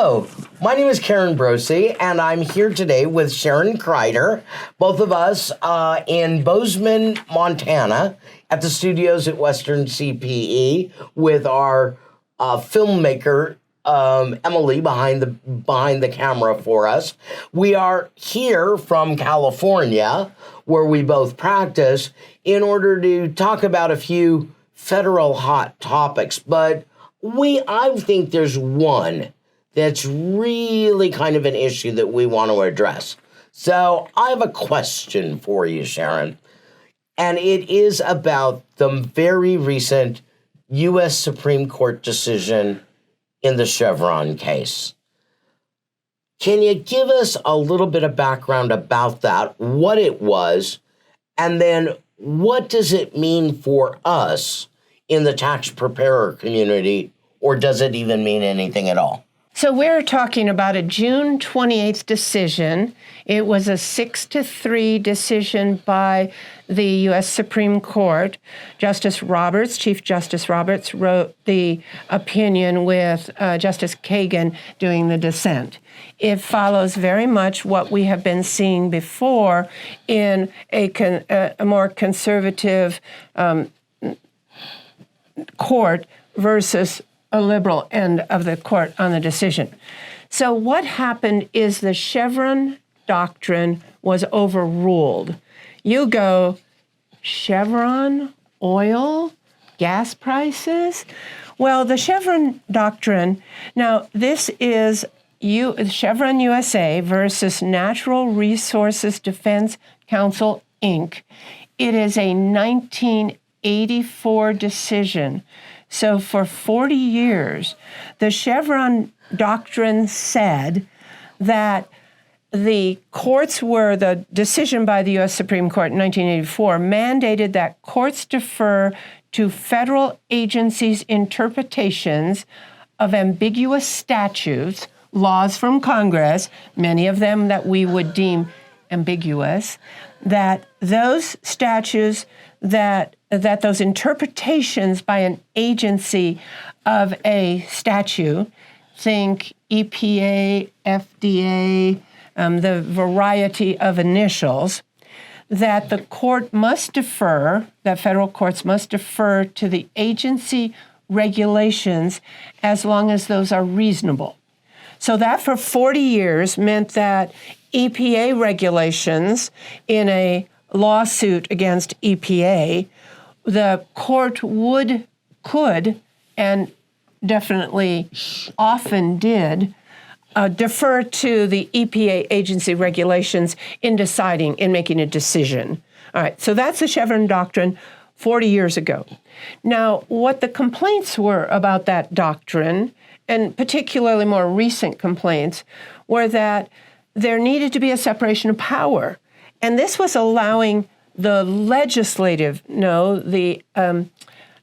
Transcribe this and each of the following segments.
Hello, my name is Karen Brosi, and I'm here today with Sharon Kreider, both of us in Bozeman, Montana, at the studios at Western CPE with our filmmaker, Emily, behind the camera for us. We are here from California, where we both practice, in order to talk about a few federal hot topics, but I think there's one that's really kind of an issue that we want to address. So I have a question for you, Sharon, and it is about the very recent U.S. Supreme Court decision in the Chevron case. Can you give us a little bit of background about that, what it was, and then what does it mean for us in the tax preparer community, or does it even mean anything at all? So we're talking about a June 28th decision. It was a 6-3 decision by the U.S. Supreme Court. Chief Justice Roberts wrote the opinion with Justice Kagan doing the dissent. It follows very much what we have been seeing before in a more conservative court versus a liberal end of the court on the decision. So what happened is the Chevron Doctrine was overruled. You go, Chevron, oil, gas prices? Well, the Chevron Doctrine, now this is Chevron USA versus Natural Resources Defense Council, Inc. It is a 1984 decision. So for 40 years, the Chevron Doctrine said that the decision by the U.S. Supreme Court in 1984 mandated that courts defer to federal agencies' interpretations of ambiguous statutes, laws from Congress, many of them that we would deem ambiguous, that those statutes that those interpretations by an agency of a statute, think EPA, FDA, the variety of initials, that the court must defer, that federal courts must defer to the agency regulations as long as those are reasonable. So that for 40 years meant that EPA regulations in a lawsuit against EPA, the court could, and definitely often did, defer to the EPA agency regulations in making a decision. All right, so that's the Chevron Doctrine 40 years ago. Now, what the complaints were about that doctrine, and particularly more recent complaints, were that there needed to be a separation of power. And this was allowing the legislative, the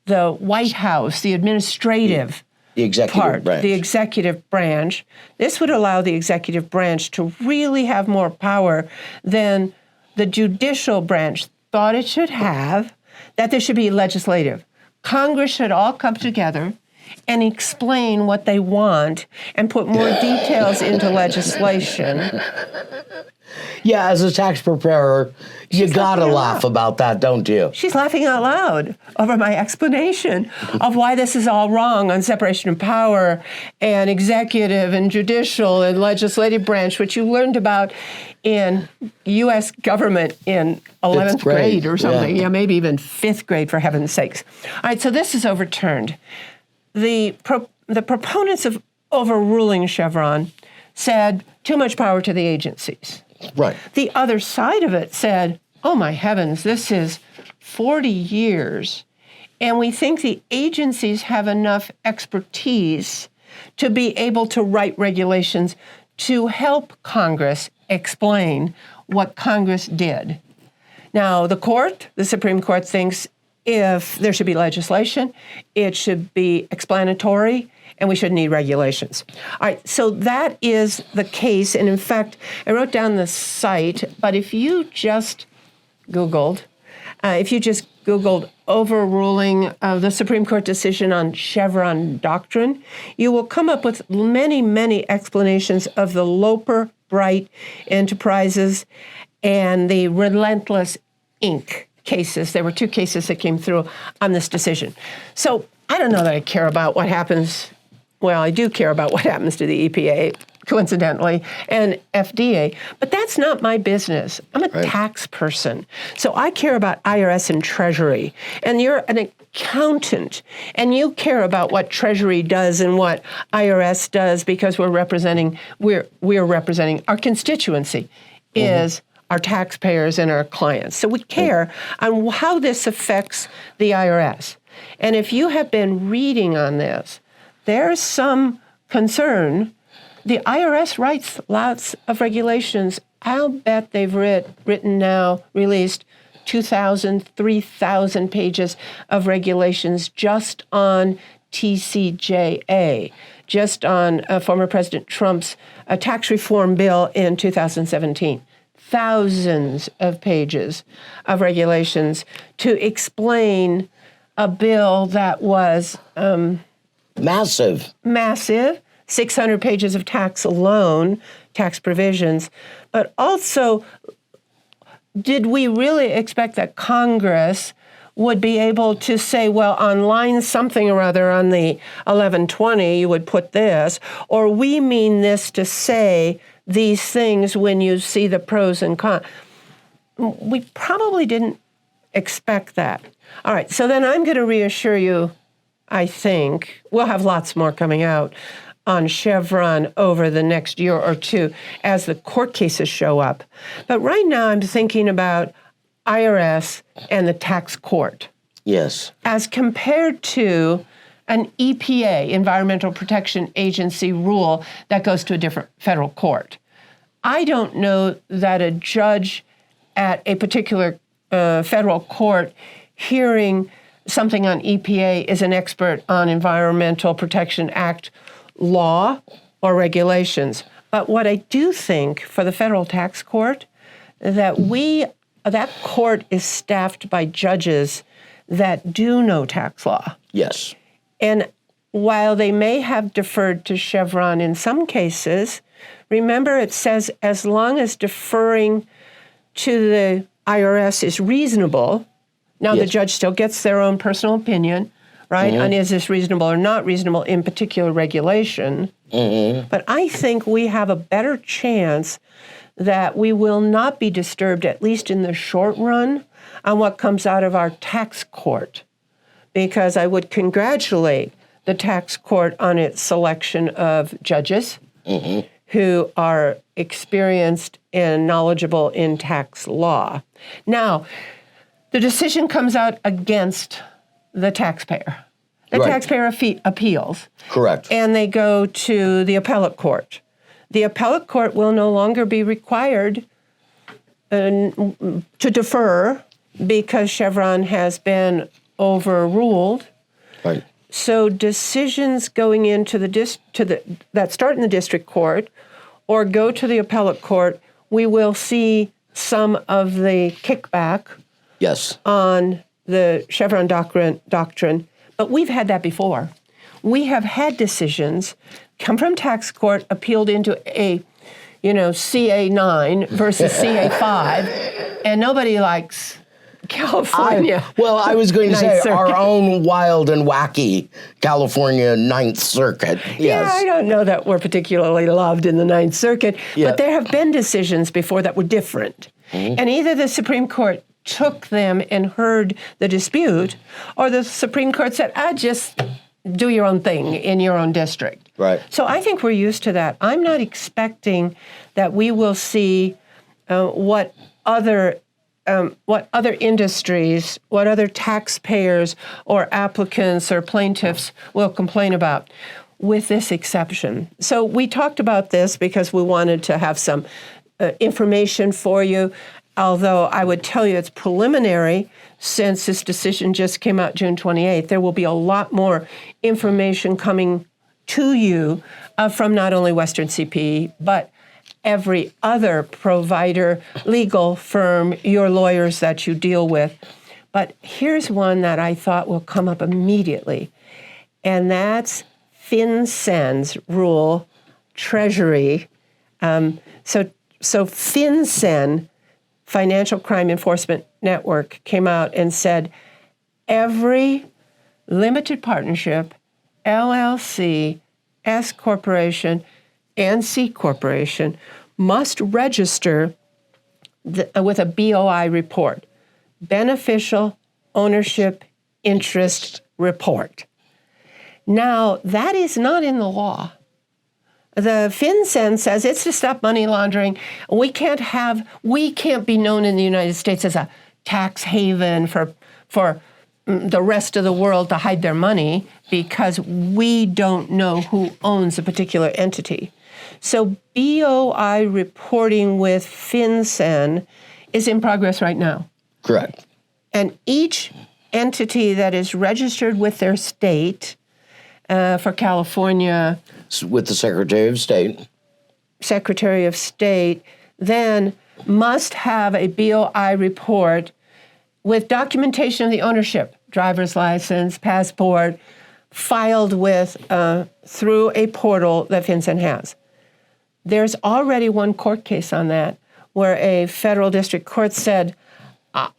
White House, the administrative the executive branch. The executive branch. This would allow the executive branch to really have more power than the judicial branch thought it should have, that there should be legislative. Congress should all come together and explain what they want and put more details into legislation. Yeah, as a tax preparer, you gotta laugh about that, don't you? She's laughing out loud over my explanation of why this is all wrong on separation of power and executive and judicial and legislative branch, which you learned about in U.S. government in 11th grade or something. Yeah, maybe even 5th grade, for heaven's sakes. All right, so this is overturned. The proponents of overruling Chevron said too much power to the agencies. Right. The other side of it said, oh my heavens, this is 40 years, and we think the agencies have enough expertise to be able to write regulations to help Congress explain what Congress did. Now, the Supreme Court thinks if there should be legislation, it should be explanatory, and we should need regulations. All right, so that is the case. And in fact, I wrote down the site, but if you just Googled, if you just Googled overruling the Supreme Court decision on Chevron Doctrine, you will come up with many, many explanations of the Loper Bright Enterprises and the Relentless Inc. cases. There were 2 cases that came through on this decision. So I don't know that I care about what happens. Well, I do care about what happens to the EPA, coincidentally, and FDA, but that's not my business. I'm a tax person. So I care about IRS and Treasury, and you're an accountant, and you care about what Treasury does and what IRS does because we're representing our constituency is our taxpayers and our clients. So we care on how this affects the IRS. And if you have been reading on this, there's some concern. The IRS writes lots of regulations. I'll bet they've released 2,000, 3,000 pages of regulations just on TCJA, just on former President Trump's tax reform bill in 2017. Thousands of pages of regulations to explain a bill that was massive, 600 pages of tax alone, tax provisions. But also, did we really expect that Congress would be able to say, well, on line something or other on the 1120, you would put this, or we mean this to say these things when you see the pros and cons? We probably didn't expect that. All right, so then I'm going to reassure you, I think, we'll have lots more coming out on Chevron over the next year or 2 as the court cases show up. But right now I'm thinking about IRS and the tax court. Yes. As compared to an EPA, Environmental Protection Agency rule that goes to a different federal court. I don't know that a judge at a particular federal court hearing something on EPA is an expert on Environmental Protection Act law or regulations. But what I do think for the federal tax court, that court is staffed by judges that do know tax law. Yes. And while they may have deferred to Chevron in some cases, remember it says as long as deferring to the IRS is reasonable, now the judge still gets their own personal opinion, right? And is this reasonable or not reasonable in particular regulation? But I think we have a better chance that we will not be disturbed, at least in the short run, on what comes out of our tax court. Because I would congratulate the tax court on its selection of judges who are experienced and knowledgeable in tax law. Now, the decision comes out against the taxpayer. The taxpayer appeals. Correct. And they go to the appellate court. The appellate court will no longer be required to defer because Chevron has been overruled. Right. So decisions going into that start in the district court or go to the appellate court, we will see some of the kickback on the Chevron doctrine. But we've had that before. We have had decisions come from tax court, appealed into a, CA9 versus CA5, and nobody likes California. I was going to say Circuit. Our own wild and wacky California Ninth Circuit. Yes. Yeah, I don't know that we're particularly loved in the Ninth Circuit, but there have been decisions before that were different. And either the Supreme Court took them and heard the dispute, or the Supreme Court said, just do your own thing in your own district. Right. So I think we're used to that. I'm not expecting that we will see what other industries, what other taxpayers or applicants or plaintiffs will complain about, with this exception. So we talked about this because we wanted to have some information for you, although I would tell you it's preliminary since this decision just came out June 28th. There will be a lot more information coming to you from not only Western CPE, but every other provider, legal firm, your lawyers that you deal with. But here's one that I thought will come up immediately, and that's FinCEN's rule, Treasury. So FinCEN, Financial Crime Enforcement Network, came out and said every limited partnership, LLC, S corporation, and C corporation must register with a BOI report, Beneficial Ownership Interest Report. Now, that is not in the law. The FinCEN says it's to stop money laundering. We can't be known in the United States as a tax haven for the rest of the world to hide their money because we don't know who owns a particular entity. So BOI reporting with FinCEN is in progress right now. Correct. And each entity that is registered with their state, for California, with the Secretary of State, then must have a BOI report with documentation of the ownership, driver's license, passport, filed with through a portal that FinCEN has. There's already one court case on that where a federal district court said,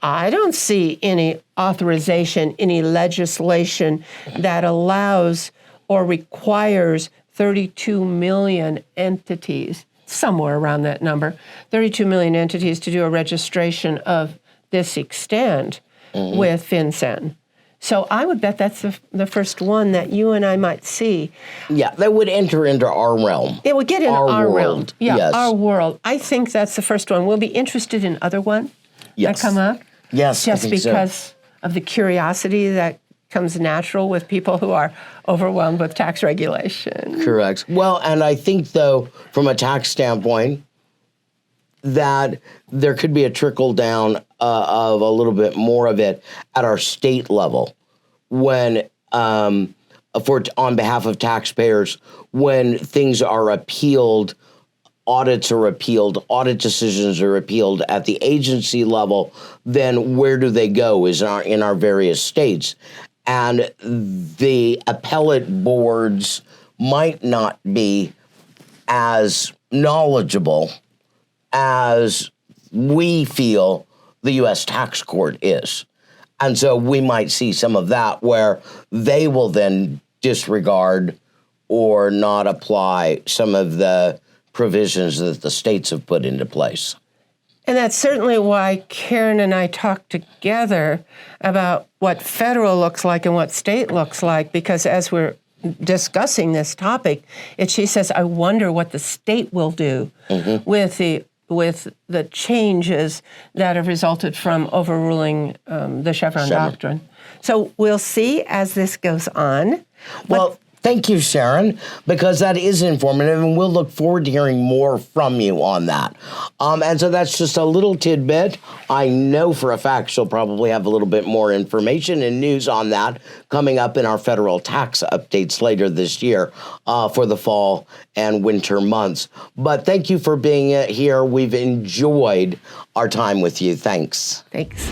I don't see any authorization, any legislation that allows or requires 32 million entities, somewhere around that number, 32 million entities to do a registration of this extent with FinCEN. So I would bet that's the first one that you and I might see. Yeah, that would enter into our realm. It would get in our realm. World. Yeah, yes. Our world. I think that's the first one. We'll be interested in other ones that come up. Yes, just I think because of the curiosity that comes natural with people who are overwhelmed with tax regulation. Correct. Well, and I think, though, from a tax standpoint, that there could be a trickle down of a little bit more of it at our state level when, on behalf of taxpayers, when things are appealed, audits are appealed, audit decisions are appealed at the agency level, then where do they go is in our various states. And the appellate boards might not be as knowledgeable as we feel the U.S. tax court is. And so we might see some of that where they will then disregard or not apply some of the provisions that the states have put into place. And that's certainly why Karen and I talked together about what federal looks like and what state looks like, because as we're discussing this topic, she says, I wonder what the state will do with the changes that have resulted from overruling the Chevron Doctrine. So we'll see as this goes on. Well, thank you, Sharon, because that is informative, and we'll look forward to hearing more from you on that. And so that's just a little tidbit. I know for a fact she'll probably have a little bit more information and news on that coming up in our federal tax updates later this year for the fall and winter months. But thank you for being here. We've enjoyed our time with you. Thanks. Thanks.